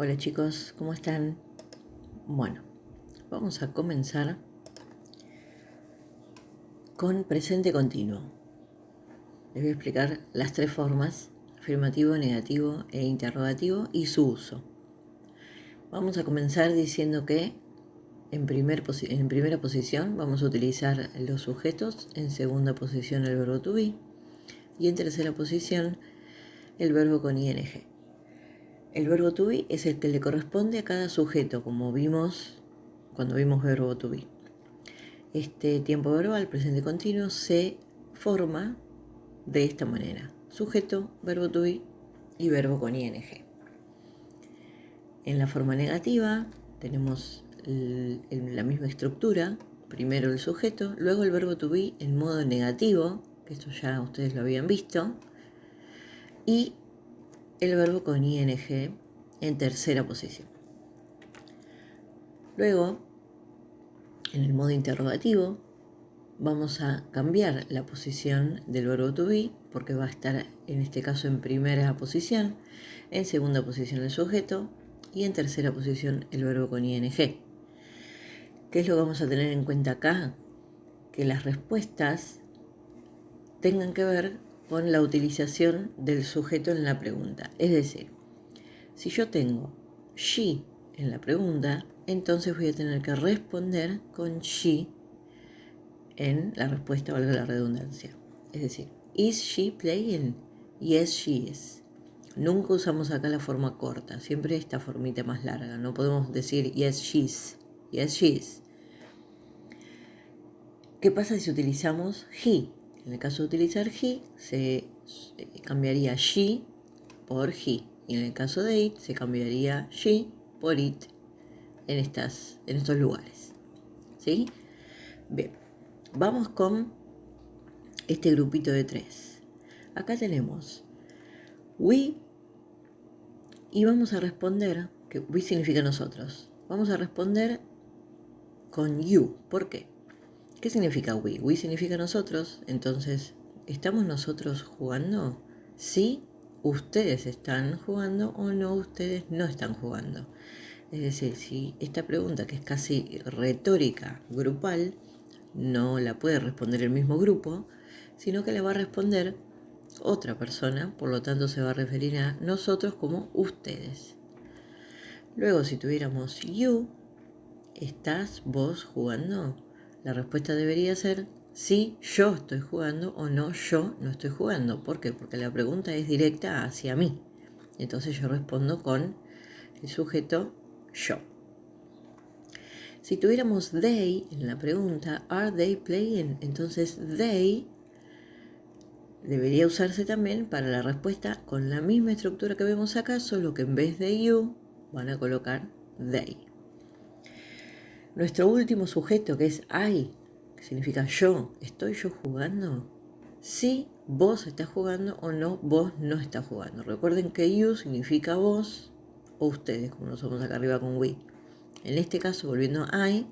Hola chicos, ¿cómo están? Bueno, vamos a comenzar con presente continuo. Les voy a explicar las tres formas, afirmativo, negativo e interrogativo y su uso. Vamos a comenzar diciendo que en primera posición vamos a utilizar los sujetos, en segunda posición el verbo to be y en tercera posición el verbo con ing. El verbo to be es el que le corresponde a cada sujeto, como vimos cuando vimos verbo to be. Este tiempo verbal, presente continuo, se forma de esta manera: sujeto, verbo to be y verbo con ing. En la forma negativa tenemos la misma estructura: primero el sujeto, luego el verbo to be en modo negativo, que esto ya ustedes lo habían visto, y el verbo con ing en tercera posición. Luego, en el modo interrogativo, vamos a cambiar la posición del verbo to be, porque va a estar en este caso en primera posición, en segunda posición el sujeto y en tercera posición el verbo con ing. ¿Qué es lo que vamos a tener en cuenta acá? Que las respuestas tengan que ver con la utilización del sujeto en la pregunta. Es decir, si yo tengo she en la pregunta, entonces voy a tener que responder con she en la respuesta, valga la redundancia. Es decir, is she playing? Yes, she is. Nunca usamos acá la forma corta, siempre esta formita más larga. No podemos decir yes, she's. Yes, she is. ¿Qué pasa si utilizamos he? En el caso de utilizar he, se cambiaría she por he. Y en el caso de it, se cambiaría she por it en estos lugares. ¿Sí? Bien, vamos con este grupito de tres. Acá tenemos we y vamos a responder, que we significa nosotros. Vamos a responder con you. ¿Por qué? ¿Qué significa we? We significa nosotros, entonces, ¿estamos nosotros jugando? Sí, ustedes están jugando o no, ustedes no están jugando. Es decir, si esta pregunta, que es casi retórica, grupal, no la puede responder el mismo grupo, sino que la va a responder otra persona, por lo tanto se va a referir a nosotros como ustedes. Luego, si tuviéramos you, ¿estás vos jugando? La respuesta debería ser sí, yo estoy jugando, o no, yo no estoy jugando. ¿Por qué? Porque la pregunta es directa hacia mí. Entonces yo respondo con el sujeto yo. Si tuviéramos they en la pregunta, ¿are they playing? Entonces they debería usarse también para la respuesta con la misma estructura que vemos acá, solo que en vez de you van a colocar they. Nuestro último sujeto, que es I, que significa yo, ¿estoy yo jugando? Sí, vos estás jugando, o no, vos no estás jugando. Recuerden que you significa vos o ustedes, como lo somos acá arriba con we. En este caso, volviendo a I,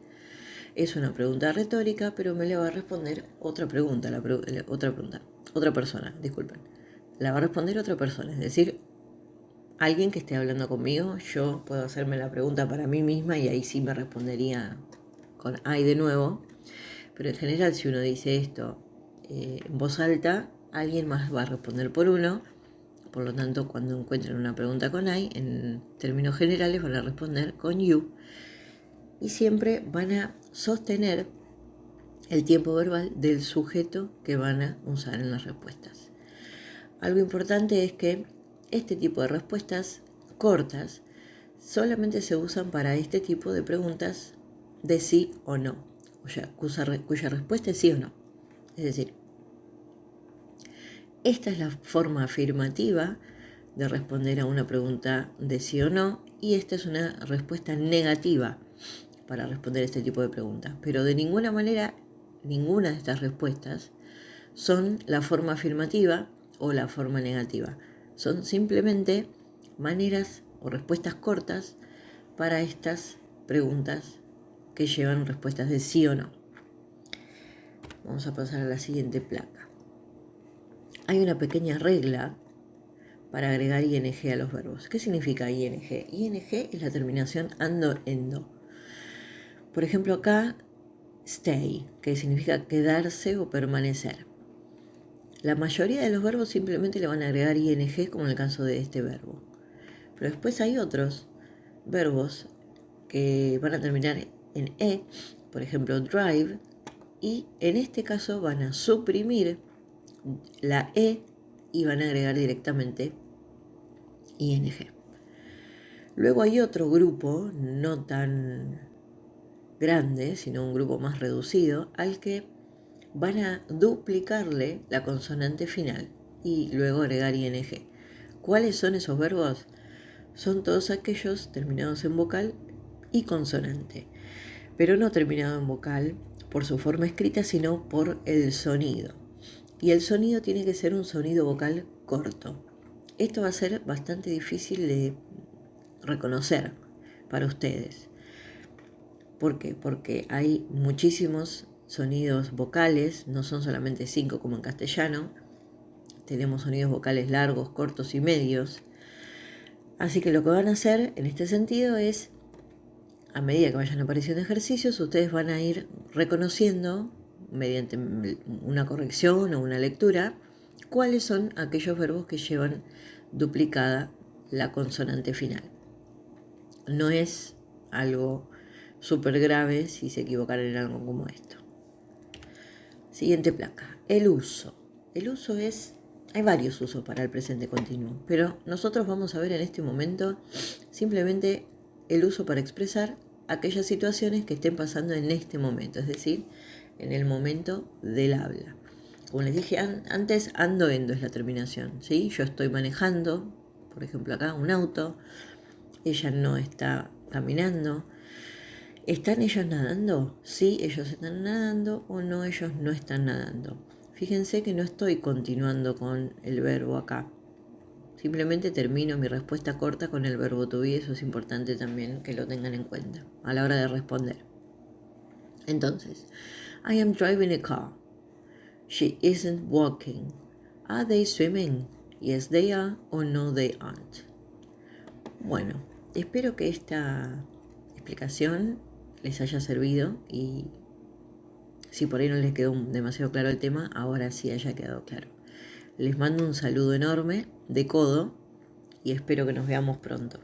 es una pregunta retórica, pero me le va a responder otra pregunta, otra persona, disculpen. La va a responder otra persona, es decir, alguien que esté hablando conmigo. Yo puedo hacerme la pregunta para mí misma y ahí sí me respondería con I de nuevo. Pero en general, si uno dice esto en voz alta, alguien más va a responder por uno. Por lo tanto, cuando encuentren una pregunta con I, en términos generales van a responder con you. Y siempre van a sostener el tiempo verbal del sujeto que van a usar en las respuestas. Algo importante es que este tipo de respuestas cortas solamente se usan para este tipo de preguntas de sí o no, cuya respuesta es sí o no. Es decir, esta es la forma afirmativa de responder a una pregunta de sí o no, y esta es una respuesta negativa para responder este tipo de preguntas. Pero de ninguna manera, ninguna de estas respuestas son la forma afirmativa o la forma negativa. Son simplemente maneras o respuestas cortas para estas preguntas que llevan respuestas de sí o no. Vamos a pasar a la siguiente placa. Hay una pequeña regla para agregar ing a los verbos. ¿Qué significa ing? Ing es la terminación ando, endo. Por ejemplo, acá, stay, que significa quedarse o permanecer. La mayoría de los verbos simplemente le van a agregar ing, como en el caso de este verbo. Pero después hay otros verbos que van a terminar en e, por ejemplo, drive, y en este caso van a suprimir la e y van a agregar directamente ing. Luego hay otro grupo, no tan grande, sino un grupo más reducido, al que van a duplicarle la consonante final y luego agregar ing. ¿Cuáles son esos verbos? Son todos aquellos terminados en vocal y consonante, pero no terminado en vocal por su forma escrita, sino por el sonido. Y el sonido tiene que ser un sonido vocal corto. Esto va a ser bastante difícil de reconocer para ustedes. ¿Por qué? Porque hay muchísimos sonidos vocales, no son solamente 5 como en castellano. Tenemos sonidos vocales largos, cortos y medios. Así que lo que van a hacer en este sentido es, a medida que vayan apareciendo ejercicios, ustedes van a ir reconociendo, mediante una corrección o una lectura, cuáles son aquellos verbos que llevan duplicada la consonante final. No es algo súper grave si se equivocaran en algo como esto. Siguiente placa, el uso. El uso hay varios usos para el presente continuo, pero nosotros vamos a ver en este momento simplemente el uso para expresar aquellas situaciones que estén pasando en este momento, es decir, en el momento del habla. Como les dije antes, ando, endo es la terminación, ¿sí? Yo estoy manejando, por ejemplo acá, un auto, ella no está caminando. ¿Están ellos nadando? Sí, ellos están nadando, o no, ellos no están nadando. Fíjense que no estoy continuando con el verbo acá. Simplemente termino mi respuesta corta con el verbo to be. Eso es importante también que lo tengan en cuenta a la hora de responder. Entonces, I am driving a car. She isn't walking. Are they swimming? Yes, they are, or no, they aren't. Bueno, espero que esta explicación les haya servido y si por ahí no les quedó demasiado claro el tema, ahora sí haya quedado claro. Les mando un saludo enorme de codo y espero que nos veamos pronto.